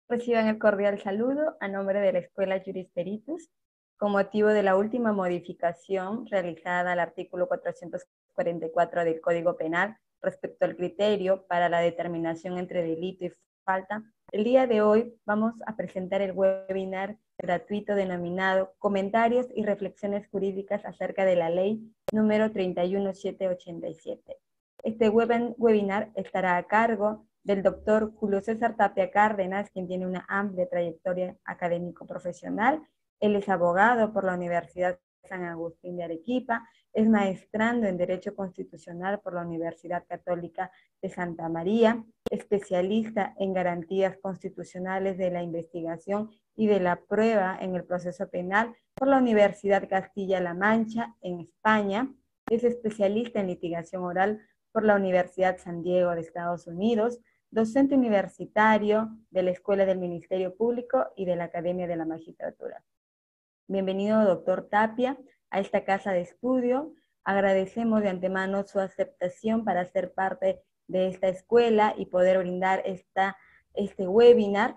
Reciban el cordial saludo a nombre de la Escuela Juris Peritus, con motivo de la última modificación realizada al artículo 444 del Código Penal respecto al criterio para la determinación entre delito y falta. El día de hoy vamos a presentar el webinar gratuito denominado Comentarios y reflexiones jurídicas acerca de la ley número 31787. Este webinar estará a cargo del doctor Julio César Tapia Cárdenas, quien tiene una amplia trayectoria académico-profesional. Él es abogado por la Universidad San Agustín de Arequipa, es maestrando en Derecho Constitucional por la Universidad Católica de Santa María, especialista en garantías constitucionales de la investigación y de la prueba en el proceso penal por la Universidad Castilla-La Mancha en España, es especialista en litigación oral por la Universidad San Diego de Estados Unidos, docente universitario de la Escuela del Ministerio Público y de la Academia de la Magistratura. Bienvenido, doctor Tapia, a esta casa de estudio. Agradecemos de antemano su aceptación para ser parte de esta escuela y poder brindar este webinar.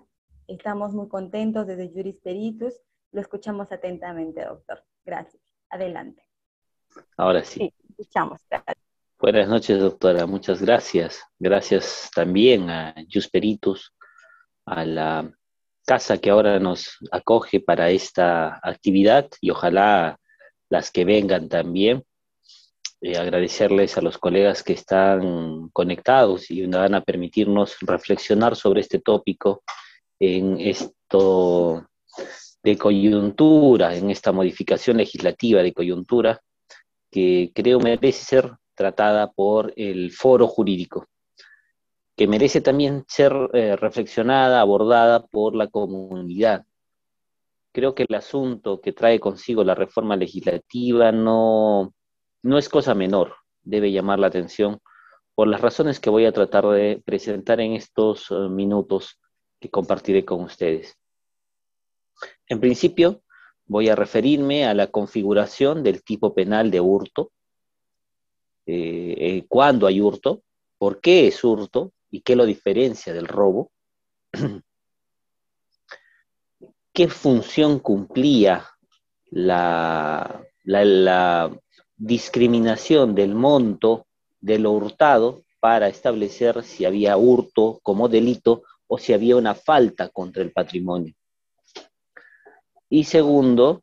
Estamos muy contentos desde Juris Peritus. Lo escuchamos atentamente, doctor. Gracias. Adelante. Ahora sí. Sí, escuchamos. Gracias. Buenas noches, doctora. Muchas gracias. Gracias también a Juris Peritus, a la casa que ahora nos acoge para esta actividad y ojalá las que vengan también. Agradecerles a los colegas que están conectados y van a permitirnos reflexionar sobre este tópico en esto de coyuntura, en esta modificación legislativa de coyuntura que creo merece ser tratada por el foro jurídico, que merece también ser reflexionada, abordada por la comunidad. Creo que el asunto que trae consigo la reforma legislativa no es cosa menor, debe llamar la atención por las razones que voy a tratar de presentar en estos minutos que compartiré con ustedes. En principio, voy a referirme a la configuración del tipo penal de hurto, cuándo hay hurto, por qué es hurto y qué lo diferencia del robo, qué función cumplía la discriminación del monto de lo hurtado para establecer si había hurto como delito o si había una falta contra el patrimonio. Y segundo,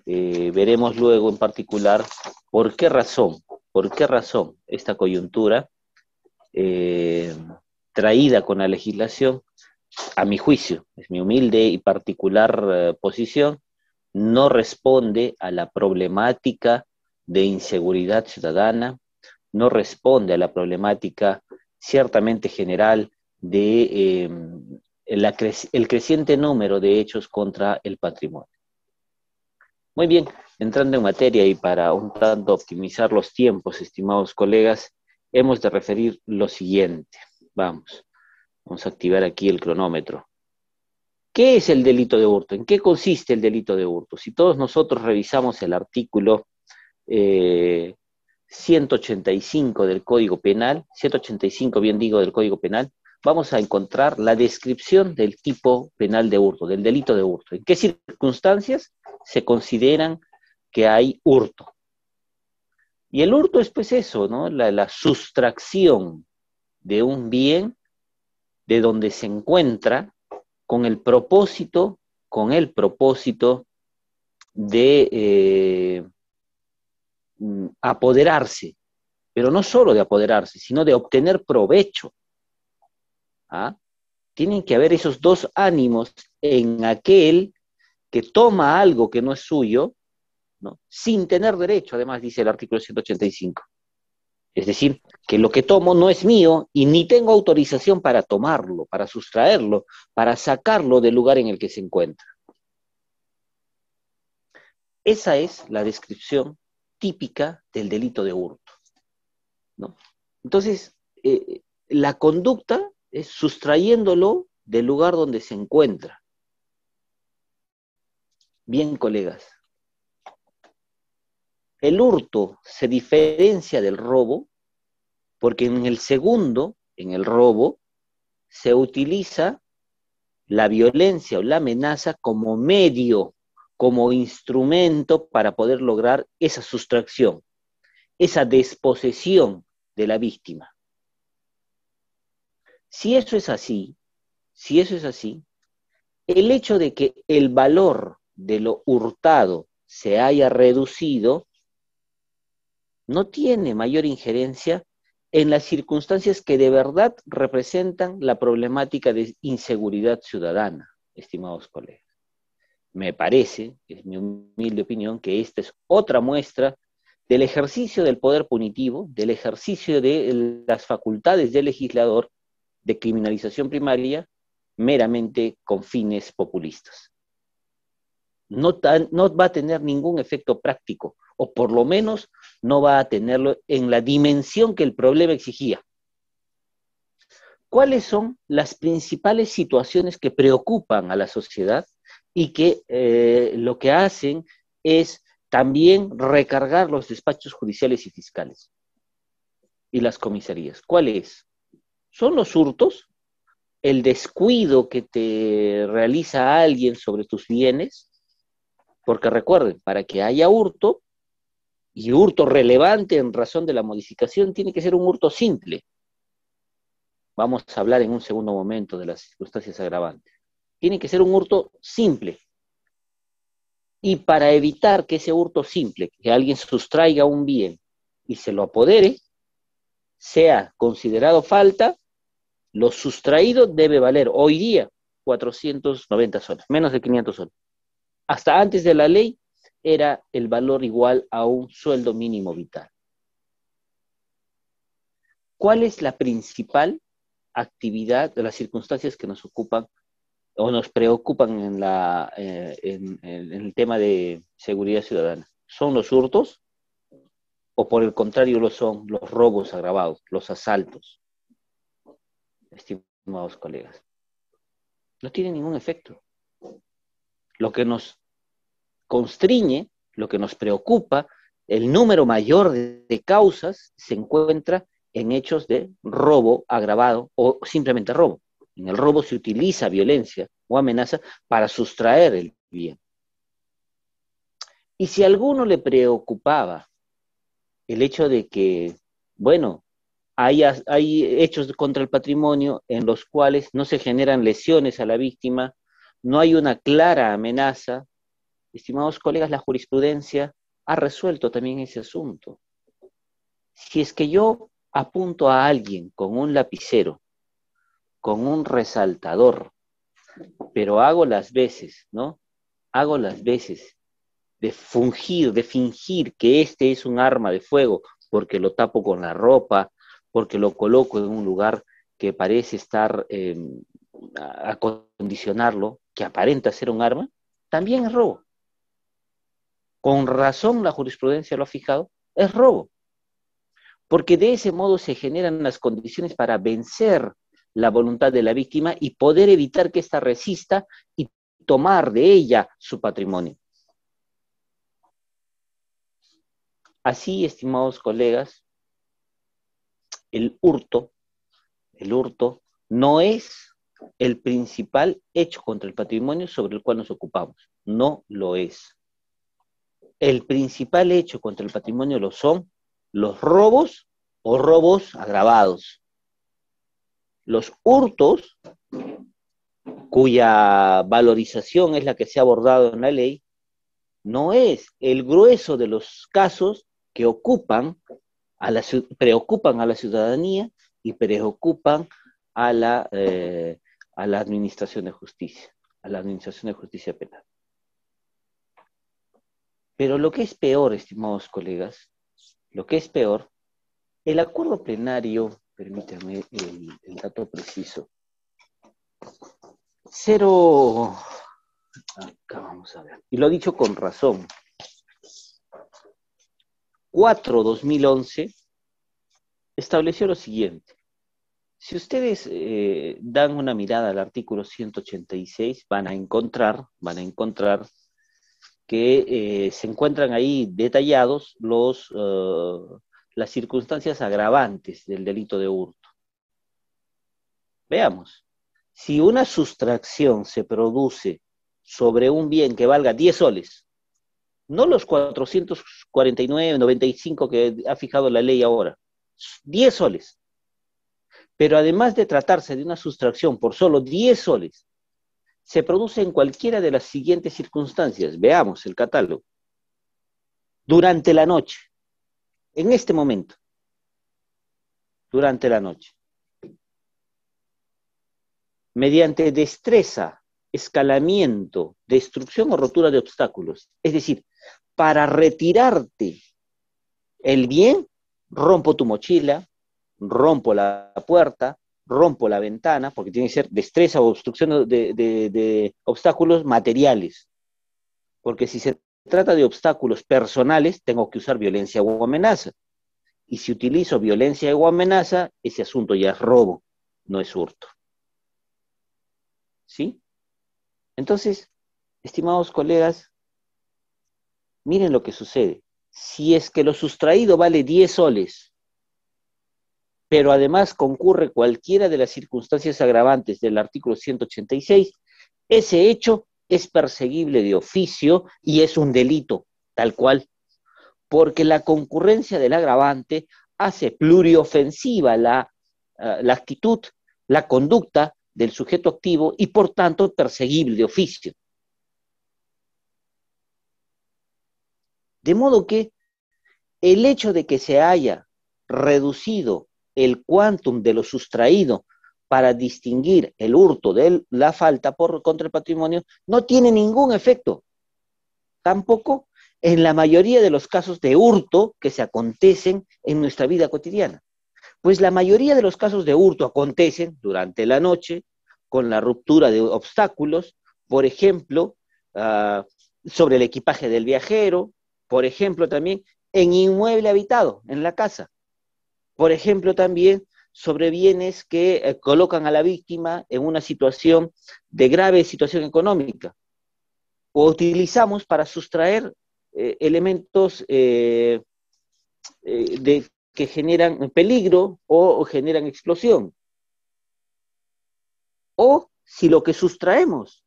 veremos luego en particular por qué razón esta coyuntura traída con la legislación, a mi juicio, es mi humilde y particular posición, no responde a la problemática de inseguridad ciudadana, no responde a la problemática ciertamente general de el creciente número de hechos contra el patrimonio. Muy bien, entrando en materia y para un tanto optimizar los tiempos, estimados colegas, hemos de referir lo siguiente. Vamos a activar aquí el cronómetro. ¿Qué es el delito de hurto? ¿En qué consiste el delito de hurto? Si todos nosotros revisamos el artículo 185 del Código Penal, 185 bien digo del Código Penal, vamos a encontrar la descripción del tipo penal de hurto, del delito de hurto. ¿En qué circunstancias se consideran que hay hurto? Y el hurto es pues eso, ¿no? La sustracción de un bien de donde se encuentra con el propósito de apoderarse, pero no solo de apoderarse, sino de obtener provecho. ¿Ah? Tienen que haber esos dos ánimos en aquel que toma algo que no es suyo, ¿no? Sin tener derecho, además dice el artículo 185. Es decir, que lo que tomo no es mío y ni tengo autorización para tomarlo, para sustraerlo, para sacarlo del lugar en el que se encuentra. Esa es la descripción típica del delito de hurto, ¿no? Entonces, la conducta es sustrayéndolo del lugar donde se encuentra. Bien, colegas, el hurto se diferencia del robo porque en el segundo, en el robo, se utiliza la violencia o la amenaza como medio, como instrumento para poder lograr esa sustracción, esa desposesión de la víctima. Si eso es así, el hecho de que el valor de lo hurtado se haya reducido no tiene mayor injerencia en las circunstancias que de verdad representan la problemática de inseguridad ciudadana, estimados colegas. Me parece, es mi humilde opinión, que esta es otra muestra del ejercicio del poder punitivo, del ejercicio de las facultades del legislador de criminalización primaria meramente con fines populistas. No va a tener ningún efecto práctico, o por lo menos no va a tenerlo en la dimensión que el problema exigía. ¿Cuáles son las principales situaciones que preocupan a la sociedad y que lo que hacen es también recargar los despachos judiciales y fiscales y las comisarías? ¿Cuál es? ¿Son los hurtos? ¿El descuido que te realiza alguien sobre tus bienes? Porque recuerden, para que haya hurto, y hurto relevante en razón de la modificación, tiene que ser un hurto simple. Vamos a hablar en un segundo momento de las circunstancias agravantes. Tiene que ser un hurto simple. Y para evitar que ese hurto simple, que alguien sustraiga un bien y se lo apodere, sea considerado falta, lo sustraído debe valer hoy día 490 soles, menos de 500 soles. Hasta antes de la ley era el valor igual a un sueldo mínimo vital. ¿Cuál es la principal actividad de las circunstancias que nos ocupan o nos preocupan en el tema de seguridad ciudadana? ¿Son los hurtos? ¿O por el contrario lo son los robos agravados, los asaltos? Estimados colegas, no tiene ningún efecto. Lo que nos constriñe, lo que nos preocupa, el número mayor de causas se encuentra en hechos de robo agravado o simplemente robo. En el robo se utiliza violencia o amenaza para sustraer el bien. Y si a alguno le preocupaba el hecho de que, bueno, hay hechos contra el patrimonio en los cuales no se generan lesiones a la víctima, no hay una clara amenaza, estimados colegas, la jurisprudencia ha resuelto también ese asunto. Si es que yo apunto a alguien con un lapicero, con un resaltador, pero hago las veces, ¿no? Hago las veces de fingir que este es un arma de fuego, porque lo tapo con la ropa, porque lo coloco en un lugar que parece estar a acondicionarlo, que aparenta ser un arma, también es robo. Con razón la jurisprudencia lo ha fijado, es robo. Porque de ese modo se generan las condiciones para vencer la voluntad de la víctima y poder evitar que ésta resista y tomar de ella su patrimonio. Así, estimados colegas, el hurto no es el principal hecho contra el patrimonio sobre el cual nos ocupamos. No lo es. El principal hecho contra el patrimonio lo son los robos o robos agravados. Los hurtos, cuya valorización es la que se ha abordado en la ley, no es el grueso de los casos que preocupan a la ciudadanía y preocupan a a la administración de justicia, a la administración de justicia penal. Pero lo que es peor, estimados colegas, lo que es peor, el acuerdo plenario, permítanme el dato preciso, 0, acá vamos a ver, y lo ha dicho con razón, 4/2011 estableció lo siguiente. Si ustedes dan una mirada al artículo 186, van a encontrar que se encuentran ahí detallados las circunstancias agravantes del delito de hurto. Veamos, si una sustracción se produce sobre un bien que valga 10 soles, no los 449, 95 que ha fijado la ley ahora, 10 soles. Pero además de tratarse de una sustracción por solo 10 soles, se produce en cualquiera de las siguientes circunstancias. Veamos el catálogo. Durante la noche, en este momento, durante la noche, mediante destreza, escalamiento, destrucción o rotura de obstáculos. Es decir, para retirarte el bien, rompo tu mochila, rompo la puerta, rompo la ventana, porque tiene que ser destreza o obstrucción de obstáculos materiales. Porque si se trata de obstáculos personales, tengo que usar violencia o amenaza. Y si utilizo violencia o amenaza, ese asunto ya es robo, no es hurto. ¿Sí? Entonces, estimados colegas, miren lo que sucede. Si es que lo sustraído vale 10 soles, pero además concurre cualquiera de las circunstancias agravantes del artículo 186, ese hecho es perseguible de oficio y es un delito, tal cual, porque la concurrencia del agravante hace pluriofensiva la actitud, la conducta del sujeto activo y por tanto perseguible de oficio. De modo que el hecho de que se haya reducido el quantum de lo sustraído para distinguir el hurto de la falta contra el patrimonio no tiene ningún efecto. Tampoco en la mayoría de los casos de hurto que se acontecen en nuestra vida cotidiana. Pues la mayoría de los casos de hurto acontecen durante la noche, con la ruptura de obstáculos, por ejemplo, sobre el equipaje del viajero, por ejemplo también en inmueble habitado, en la casa. Por ejemplo también sobre bienes que colocan a la víctima en una situación de grave situación económica. O utilizamos para sustraer elementos que generan peligro o generan explosión. O si lo que sustraemos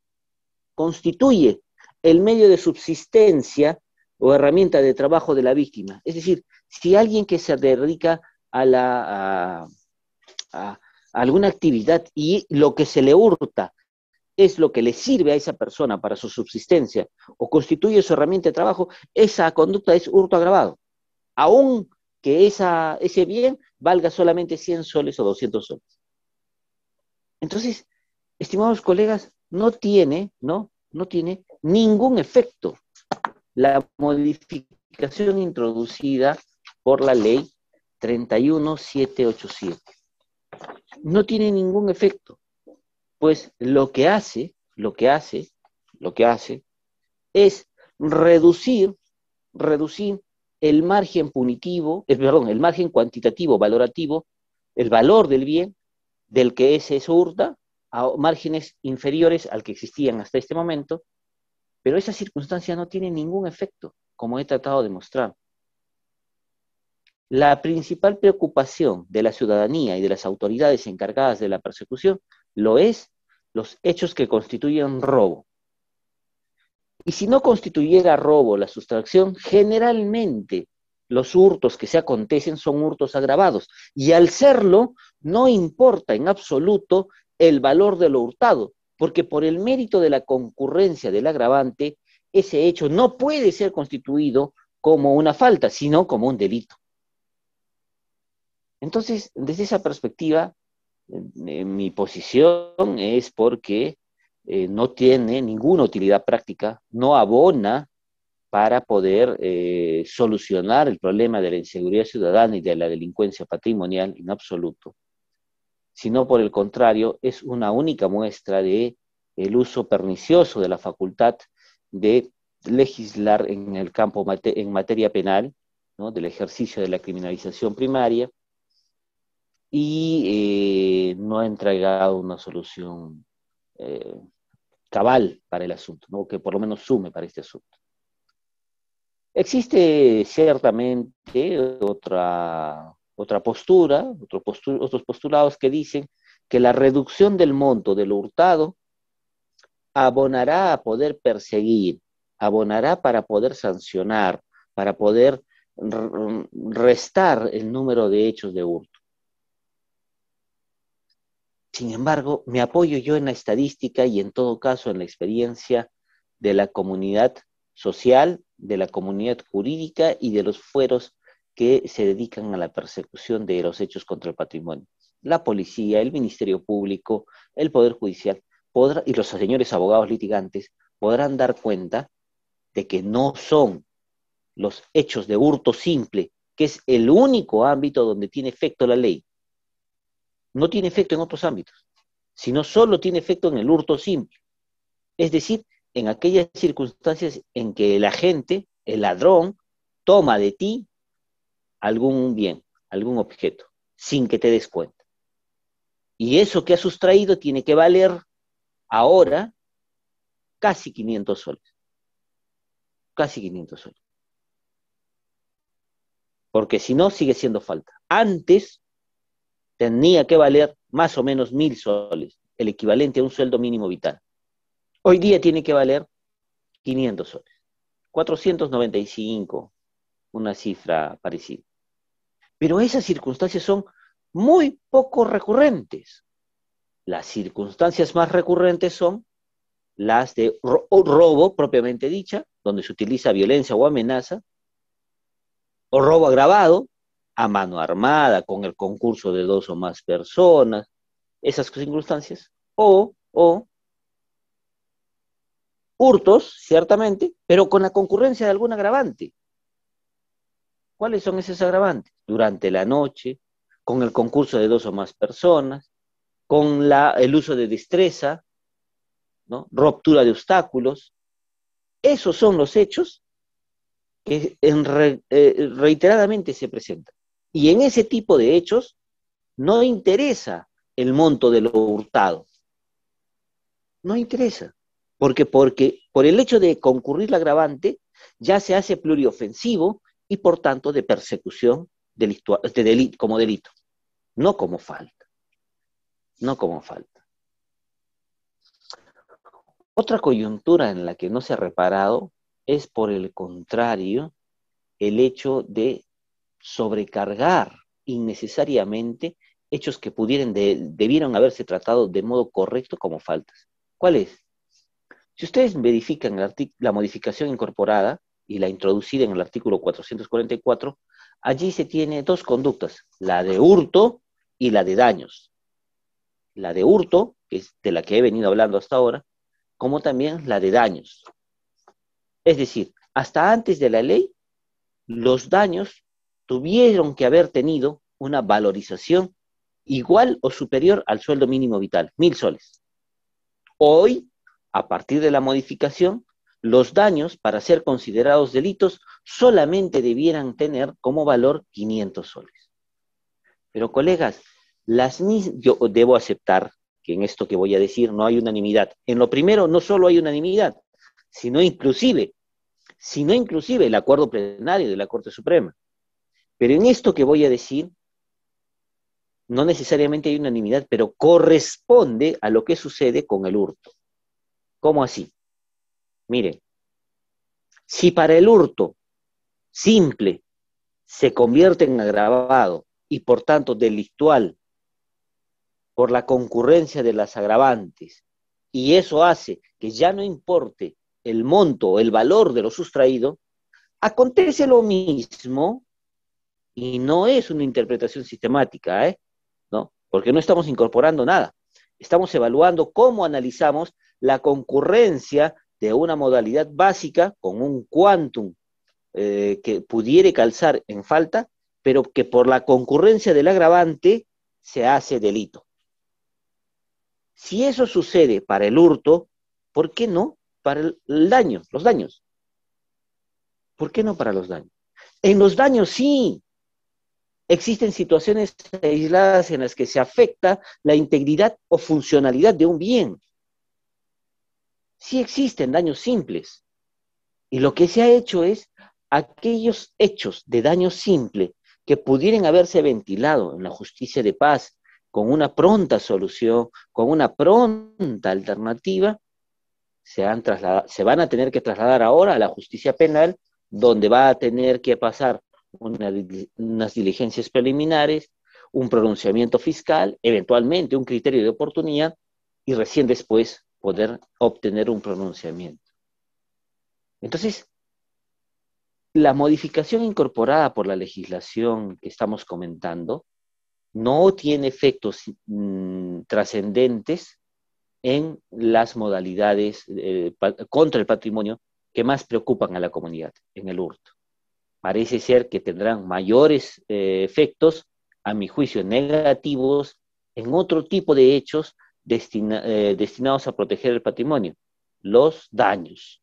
constituye el medio de subsistencia o herramienta de trabajo de la víctima. Es decir, si alguien que se dedica a alguna actividad y lo que se le hurta es lo que le sirve a esa persona para su subsistencia o constituye su herramienta de trabajo, esa conducta es hurto agravado. Aún que ese bien valga solamente 100 soles o 200 soles. Entonces, estimados colegas, no tiene ningún efecto la modificación introducida por la ley 31787. No tiene ningún efecto, pues lo que hace es reducir el margen punitivo, el margen cuantitativo, valorativo, el valor del bien del que se hurta a márgenes inferiores al que existían hasta este momento, pero esa circunstancia no tiene ningún efecto, como he tratado de mostrar. La principal preocupación de la ciudadanía y de las autoridades encargadas de la persecución lo es los hechos que constituyen robo. Y si no constituyera robo la sustracción, generalmente los hurtos que se acontecen son hurtos agravados. Y al serlo, no importa en absoluto el valor de lo hurtado, porque por el mérito de la concurrencia del agravante, ese hecho no puede ser constituido como una falta, sino como un delito. Entonces, desde esa perspectiva, Mi posición es porque no tiene ninguna utilidad práctica, no abona para poder solucionar el problema de la inseguridad ciudadana y de la delincuencia patrimonial en absoluto, sino por el contrario, es una única muestra de el uso pernicioso de la facultad de legislar en el campo en materia penal, ¿no? Del ejercicio de la criminalización primaria, y no ha entregado una solución eh, cabal para el asunto, ¿no? Que por lo menos sume para este asunto. Existe ciertamente otra postura, otros postulados que dicen que la reducción del monto de lo hurtado abonará a poder perseguir, abonará para poder sancionar, para poder restar el número de hechos de hurto. Sin embargo, me apoyo yo en la estadística y en todo caso en la experiencia de la comunidad social, de la comunidad jurídica y de los fueros que se dedican a la persecución de los hechos contra el patrimonio. La policía, el Ministerio Público, el Poder Judicial y los señores abogados litigantes podrán dar cuenta de que no son los hechos de hurto simple, que es el único ámbito donde tiene efecto la ley. No tiene efecto en otros ámbitos, sino solo tiene efecto en el hurto simple. Es decir, en aquellas circunstancias en que el agente, el ladrón, toma de ti algún bien, algún objeto, sin que te des cuenta. Y eso que ha sustraído tiene que valer ahora casi 500 soles. Casi 500 soles. Porque si no, sigue siendo falta. Antes tenía que valer más o menos 1.000 soles, el equivalente a un sueldo mínimo vital. Hoy día tiene que valer 500 soles. 495, una cifra parecida. Pero esas circunstancias son muy poco recurrentes. Las circunstancias más recurrentes son las de robo propiamente dicha, donde se utiliza violencia o amenaza, o robo agravado, a mano armada, con el concurso de 2 o más personas, esas circunstancias, o hurtos, ciertamente, pero con la concurrencia de algún agravante. ¿Cuáles son esos agravantes? Durante la noche, con el concurso de 2 o más personas, con el uso de destreza, ¿no? Ruptura de obstáculos. Esos son los hechos que reiteradamente se presentan. Y en ese tipo de hechos no interesa el monto de lo hurtado. No interesa. Porque por el hecho de concurrir la agravante, ya se hace pluriofensivo y por tanto de persecución como delito, no como falta. No como falta. Otra coyuntura en la que no se ha reparado es, por el contrario, el hecho de sobrecargar innecesariamente hechos que debieron haberse tratado de modo correcto como faltas. ¿Cuál es? Si ustedes verifican la modificación incorporada y la introducida en el artículo 444, allí se tiene 2 conductas, la de hurto y la de daños. La de hurto, que es de la que he venido hablando hasta ahora, como también la de daños. Es decir, hasta antes de la ley, los daños tuvieron que haber tenido una valorización igual o superior al sueldo mínimo vital, 1.000 soles. Hoy, a partir de la modificación, los daños, para ser considerados delitos, solamente debieran tener como valor 500 soles. Pero, colegas, yo debo aceptar que en esto que voy a decir no hay unanimidad. En lo primero, no solo hay unanimidad, sino inclusive el acuerdo plenario de la Corte Suprema. Pero en esto que voy a decir, no necesariamente hay unanimidad, pero corresponde a lo que sucede con el hurto. ¿Cómo así? Miren, si para el hurto simple se convierte en agravado y por tanto delictual por la concurrencia de las agravantes, y eso hace que ya no importe el monto o el valor de lo sustraído, acontece lo mismo, y no es una interpretación sistemática, ¿no? porque no estamos incorporando nada. Estamos evaluando cómo analizamos la concurrencia de una modalidad básica con un quantum que pudiera calzar en falta, pero que por la concurrencia del agravante se hace delito. Si eso sucede para el hurto, ¿por qué no para el daño, los daños? ¿Por qué no para los daños? En los daños sí. Existen situaciones aisladas en las que se afecta la integridad o funcionalidad de un bien. Sí existen daños simples. Y lo que se ha hecho es aquellos hechos de daño simple que pudieran haberse ventilado en la justicia de paz con una pronta solución, con una pronta alternativa, se van a tener que trasladar ahora a la justicia penal, donde va a tener que pasar unas diligencias preliminares, un pronunciamiento fiscal, eventualmente un criterio de oportunidad, y recién después poder obtener un pronunciamiento. Entonces, la modificación incorporada por la legislación que estamos comentando no tiene efectos trascendentes en las modalidades contra el patrimonio que más preocupan a la comunidad, en el hurto. Parece ser que tendrán mayores efectos, a mi juicio negativos, en otro tipo de hechos destinados a proteger el patrimonio, los daños.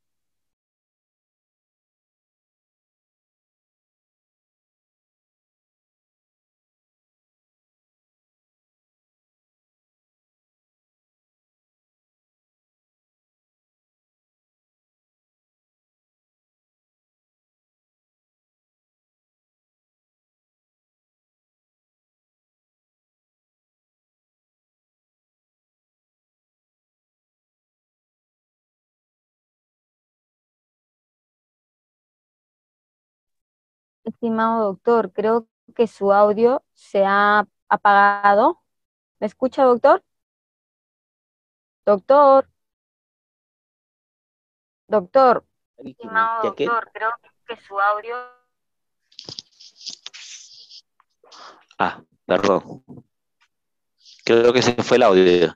Estimado doctor, creo que su audio se ha apagado. ¿Me escucha, doctor? Doctor, doctor. Víctima, Estimado ya que, doctor, creo que su audio... perdón, creo que se fue el audio.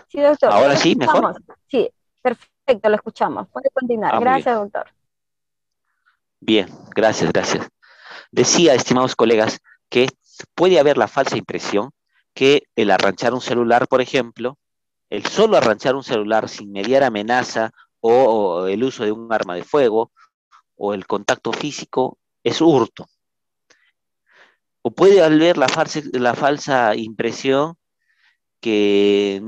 Sí, doctor, Ahora lo sí, mejor. escuchamos. Sí, perfecto, lo escuchamos. Puede continuar. Muy bien. Gracias, doctor. Bien, gracias, gracias. Decía, estimados colegas, que puede haber la falsa impresión que el arranchar un celular, por ejemplo, el solo arranchar un celular sin mediar amenaza o el uso de un arma de fuego o el contacto físico es hurto. O puede haber la falsa impresión que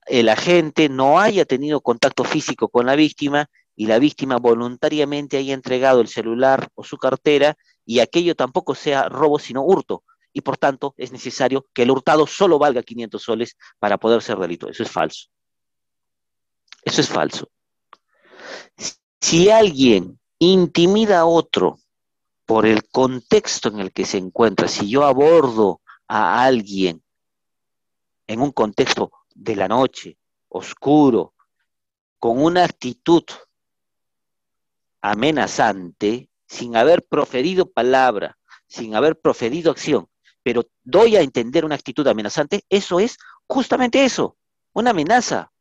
el agente no haya tenido contacto físico con la víctima y la víctima voluntariamente haya entregado el celular o su cartera y aquello tampoco sea robo sino hurto. Y por tanto es necesario que el hurtado solo valga 500 soles para poder ser delito. Eso es falso. Eso es falso. Si alguien intimida a otro por el contexto en el que se encuentra, si yo abordo a alguien en un contexto de la noche, oscuro, con una actitud amenazante, sin haber proferido palabra, sin haber proferido acción, pero doy a entender una actitud amenazante, eso es justamente eso, una amenaza.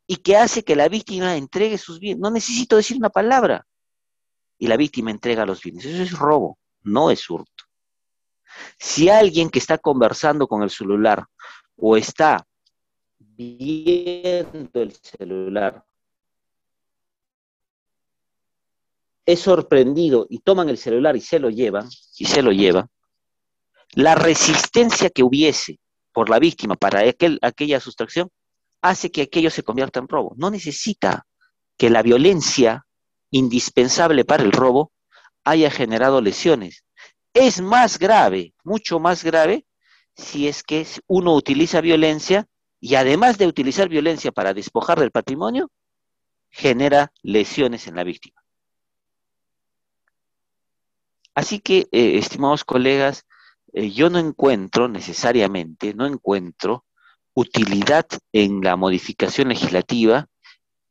Y que hace que la víctima entregue sus bienes. No necesito decir una palabra. Y la víctima entrega los bienes. Eso es robo, no es hurto. Si alguien que está conversando con el celular o está viendo el celular es sorprendido y toman el celular y se lo llevan, la resistencia que hubiese por la víctima para aquella sustracción hace que aquello se convierta en robo. No necesita que la violencia indispensable para el robo haya generado lesiones. Es más grave, mucho más grave, si es que uno utiliza violencia y además de utilizar violencia para despojar del patrimonio, genera lesiones en la víctima. Así que, estimados colegas, yo no encuentro necesariamente, no encuentro utilidad en la modificación legislativa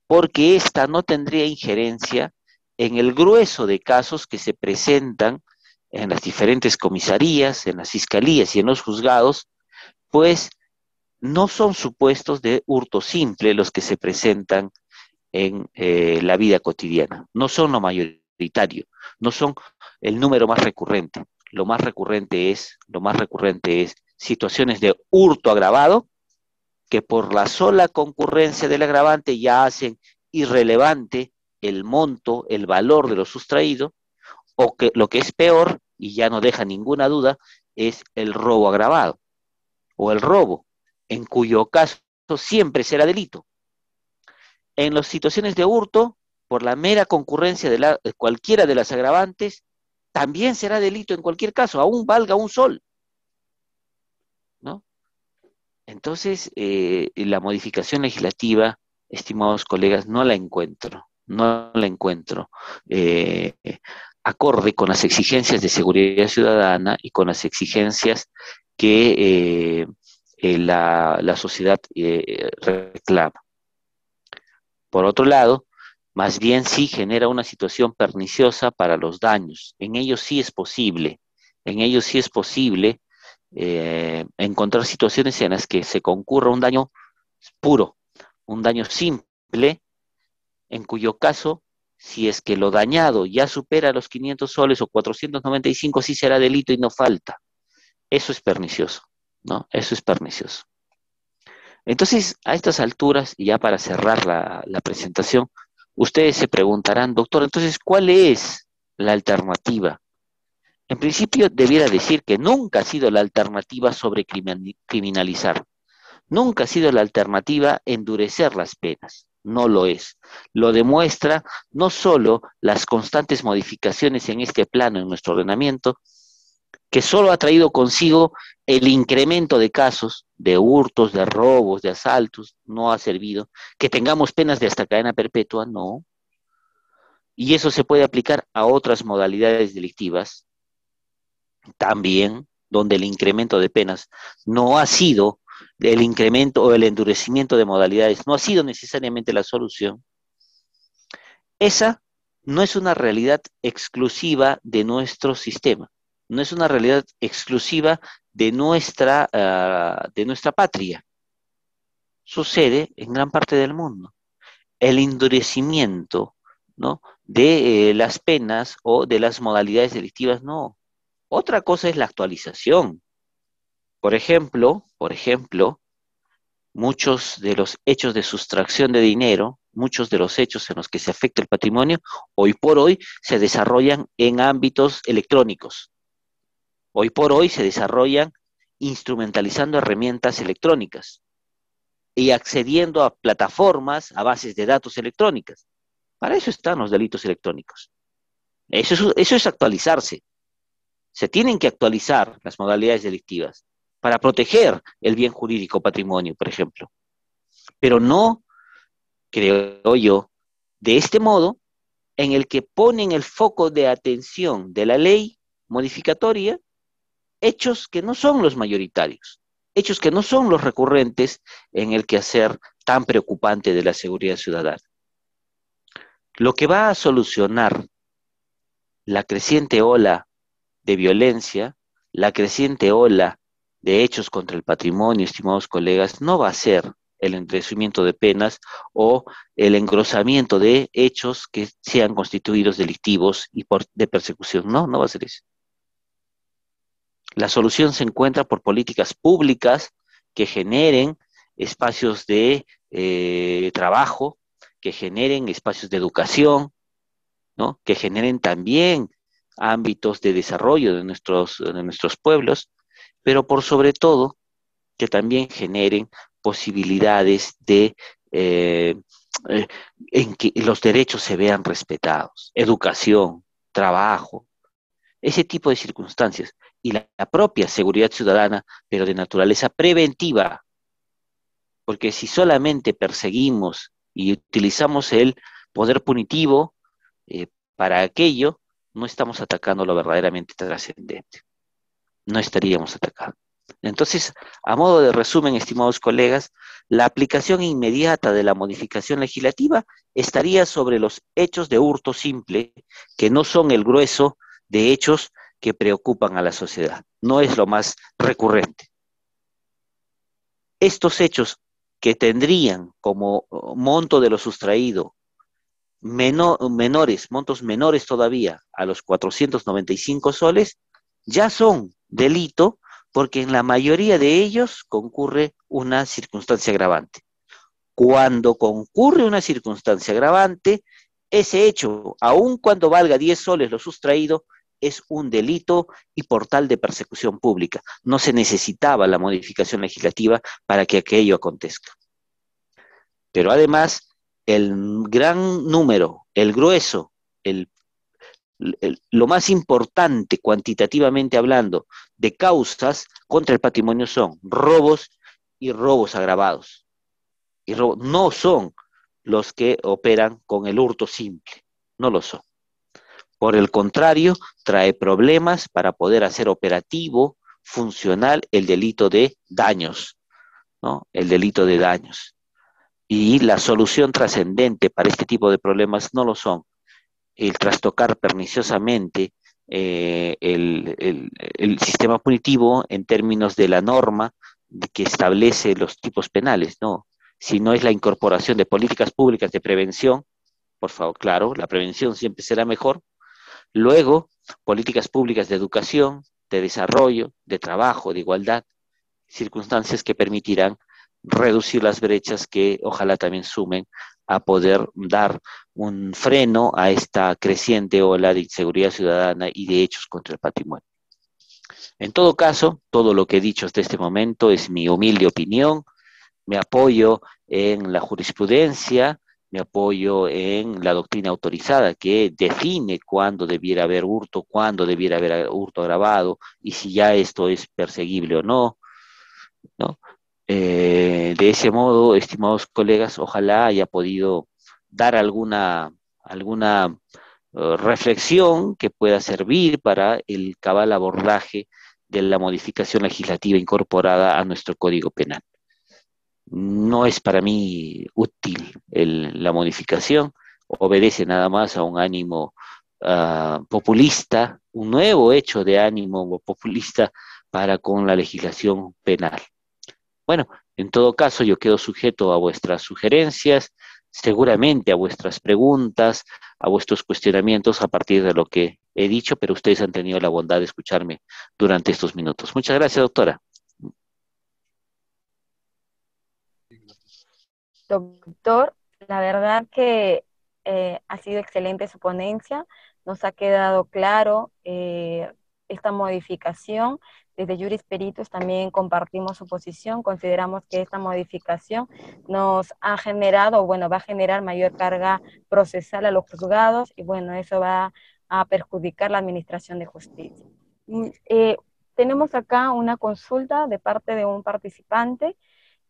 porque ésta no tendría injerencia en el grueso de casos que se presentan en las diferentes comisarías, en las fiscalías y en los juzgados, pues no son supuestos de hurto simple los que se presentan en la vida cotidiana, no son lo mayoritario, no son el número más recurrente. Lo más recurrente es situaciones de hurto agravado que por la sola concurrencia del agravante ya hacen irrelevante el monto, el valor de lo sustraído, o que lo que es peor, y ya no deja ninguna duda, es el robo agravado, o el robo, en cuyo caso siempre será delito. En las situaciones de hurto, por la mera concurrencia de cualquiera de las agravantes, también será delito en cualquier caso, aún valga un sol, ¿no? Entonces, la modificación legislativa, estimados colegas, no la encuentro acorde con las exigencias de seguridad ciudadana y con las exigencias que la sociedad reclama. Por otro lado, más bien sí genera una situación perniciosa para los daños. En ello sí es posible encontrar situaciones en las que se concurra un daño puro, un daño simple, en cuyo caso, si es que lo dañado ya supera los 500 soles o 495, sí será delito y no falta. Eso es pernicioso, ¿no? Eso es pernicioso. Entonces, a estas alturas, y ya para cerrar la presentación, ustedes se preguntarán, doctor, entonces, ¿cuál es la alternativa? En principio, debiera decir que nunca ha sido la alternativa sobre criminalizar. Nunca ha sido la alternativa endurecer las penas. No lo es. Lo demuestra no solo las constantes modificaciones en este plano en nuestro ordenamiento, que solo ha traído consigo el incremento de casos, de hurtos, de robos, de asaltos, no ha servido. Que tengamos penas de hasta cadena perpetua, no. Y eso se puede aplicar a otras modalidades delictivas, también, donde el incremento de penas no ha sido el incremento o el endurecimiento de modalidades, no ha sido necesariamente la solución. Esa no es una realidad exclusiva de nuestro sistema, no es una realidad exclusiva de nuestra patria. Sucede en gran parte del mundo. El endurecimiento, ¿no?, de las penas o de las modalidades delictivas, no. Otra cosa es la actualización. Por ejemplo, muchos de los hechos de sustracción de dinero, muchos de los hechos en los que se afecta el patrimonio, hoy por hoy se desarrollan en ámbitos electrónicos. Hoy por hoy se desarrollan instrumentalizando herramientas electrónicas y accediendo a plataformas, a bases de datos electrónicas. Para eso están los delitos electrónicos. Eso es actualizarse. Se tienen que actualizar las modalidades delictivas para proteger el bien jurídico patrimonio, por ejemplo. Pero no, creo yo, de este modo en el que ponen el foco de atención de la ley modificatoria hechos que no son los mayoritarios, hechos que no son los recurrentes en el quehacer tan preocupante de la seguridad ciudadana. Lo que va a solucionar la creciente ola de violencia, la creciente ola de hechos contra el patrimonio, estimados colegas, no va a ser el endurecimiento de penas o el engrosamiento de hechos que sean constituidos delictivos y de persecución. No, no va a ser eso. La solución se encuentra por políticas públicas que generen espacios de trabajo, que generen espacios de educación, ¿no?, que generen también ámbitos de desarrollo de nuestros pueblos, pero por sobre todo que también generen posibilidades en que los derechos se vean respetados, educación, trabajo, ese tipo de circunstancias, y la propia seguridad ciudadana, pero de naturaleza preventiva, porque si solamente perseguimos y utilizamos el poder punitivo para aquello, no estamos atacando lo verdaderamente trascendente, no estaríamos atacando. Entonces, a modo de resumen, estimados colegas, la aplicación inmediata de la modificación legislativa estaría sobre los hechos de hurto simple, que no son el grueso de hechos que preocupan a la sociedad. No es lo más recurrente. Estos hechos que tendrían como monto de lo sustraído montos menores todavía a los 495 soles, ya son delito porque en la mayoría de ellos concurre una circunstancia agravante. Cuando concurre una circunstancia agravante, ese hecho, aun cuando valga 10 soles lo sustraído, es un delito y por tal de persecución pública. No se necesitaba la modificación legislativa para que aquello acontezca. Pero además, el gran número, el grueso, lo más importante cuantitativamente hablando de causas contra el patrimonio son robos y robos agravados. Y no son los que operan con el hurto simple, no lo son. Por el contrario, trae problemas para poder hacer operativo, funcional, el delito de daños, ¿no? El delito de daños. Y la solución trascendente para este tipo de problemas no lo son el trastocar perniciosamente el sistema punitivo en términos de la norma que establece los tipos penales, no, sino es la incorporación de políticas públicas de prevención, por favor, claro, la prevención siempre será mejor, luego políticas públicas de educación, de desarrollo, de trabajo, de igualdad, circunstancias que permitirán reducir las brechas que ojalá también sumen a poder dar un freno a esta creciente ola de inseguridad ciudadana y de hechos contra el patrimonio. En todo caso, todo lo que he dicho hasta este momento es mi humilde opinión, me apoyo en la jurisprudencia, me apoyo en la doctrina autorizada que define cuándo debiera haber hurto, cuándo debiera haber hurto agravado y si ya esto es perseguible o no, ¿no? De ese modo, estimados colegas, ojalá haya podido dar alguna reflexión que pueda servir para el cabal abordaje de la modificación legislativa incorporada a nuestro Código Penal. No es para mí útil la modificación, obedece nada más a un ánimo populista, un nuevo hecho de ánimo populista para con la legislación penal. Bueno, en todo caso, yo quedo sujeto a vuestras sugerencias, seguramente a vuestras preguntas, a vuestros cuestionamientos a partir de lo que he dicho, pero ustedes han tenido la bondad de escucharme durante estos minutos. Muchas gracias, doctora. Doctor, la verdad que ha sido excelente su ponencia, nos ha quedado claro esta modificación. Desde Juris Peritus también compartimos su posición, consideramos que esta modificación nos ha generado, bueno, va a generar mayor carga procesal a los juzgados y bueno, eso va a perjudicar la administración de justicia. Tenemos acá una consulta de parte de un participante.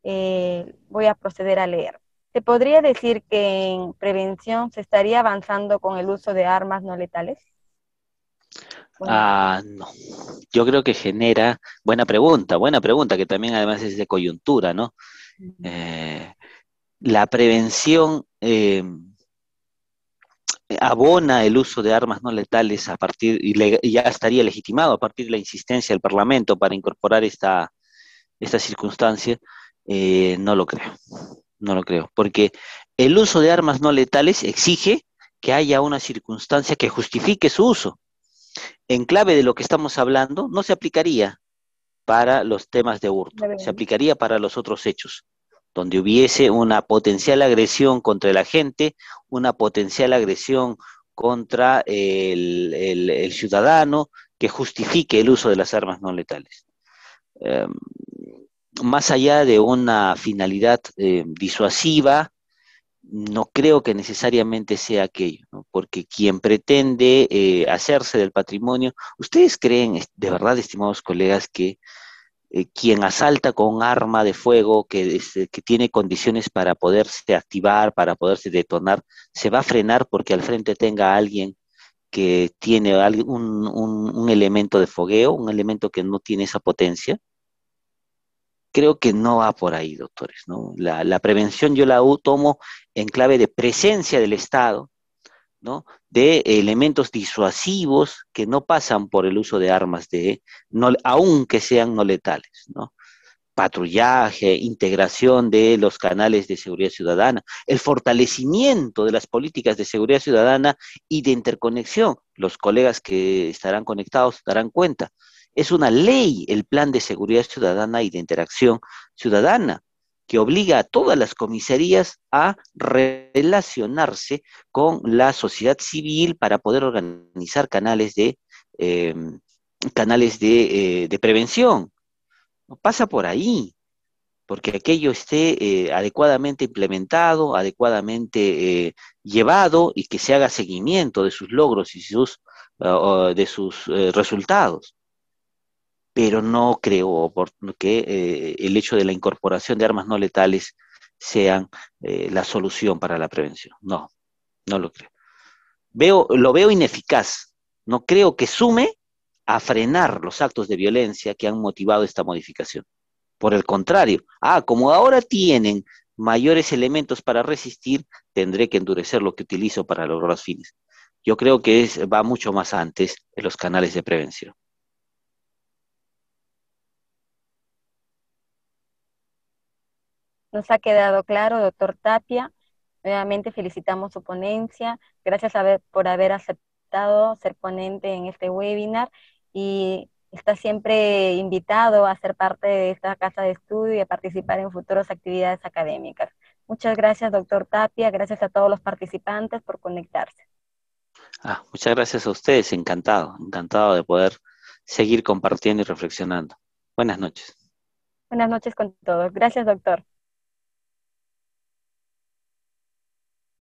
Voy a proceder a leer. ¿Se podría decir que en prevención se estaría avanzando con el uso de armas no letales? No, yo creo que genera, buena pregunta, que también además es de coyuntura, ¿no? La prevención abona el uso de armas no letales a partir, y ya estaría legitimado a partir de la insistencia del Parlamento para incorporar esta circunstancia, no lo creo, porque el uso de armas no letales exige que haya una circunstancia que justifique su uso. En clave de lo que estamos hablando, no se aplicaría para los temas de hurto, se aplicaría para los otros hechos, donde hubiese una potencial agresión contra el agente, una potencial agresión contra el ciudadano que justifique el uso de las armas no letales. Más allá de una finalidad disuasiva, no creo que necesariamente sea aquello, ¿no? Porque quien pretende hacerse del patrimonio, ¿ustedes creen de verdad, estimados colegas, que quien asalta con un arma de fuego que tiene condiciones para poderse activar, para poderse detonar, se va a frenar porque al frente tenga a alguien que tiene un elemento de fogueo, un elemento que no tiene esa potencia? Creo que no va por ahí, doctores, ¿no? La prevención yo la tomo en clave de presencia del Estado, ¿no? De elementos disuasivos que no pasan por el uso de armas no, aunque sean no letales, ¿no? Patrullaje, integración de los canales de seguridad ciudadana, el fortalecimiento de las políticas de seguridad ciudadana y de interconexión. Los colegas que estarán conectados darán cuenta. Es una ley el plan de seguridad ciudadana y de interacción ciudadana que obliga a todas las comisarías a relacionarse con la sociedad civil para poder organizar eh, canales de prevención. No pasa por ahí, porque aquello esté adecuadamente implementado, adecuadamente llevado y que se haga seguimiento de sus logros y de sus resultados. Pero no creo que el hecho de la incorporación de armas no letales sean la solución para la prevención. No, no lo creo. Lo veo ineficaz. No creo que sume a frenar los actos de violencia que han motivado esta modificación. Por el contrario, como ahora tienen mayores elementos para resistir, tendré que endurecer lo que utilizo para lograr los fines. Yo creo que va mucho más antes de los canales de prevención. Nos ha quedado claro, doctor Tapia. Nuevamente felicitamos su ponencia. Gracias por haber aceptado ser ponente en este webinar y está siempre invitado a ser parte de esta casa de estudio y a participar en futuras actividades académicas. Muchas gracias, doctor Tapia. Gracias a todos los participantes por conectarse. Muchas gracias a ustedes. Encantado, encantado de poder seguir compartiendo y reflexionando. Buenas noches. Buenas noches con todos. Gracias, doctor.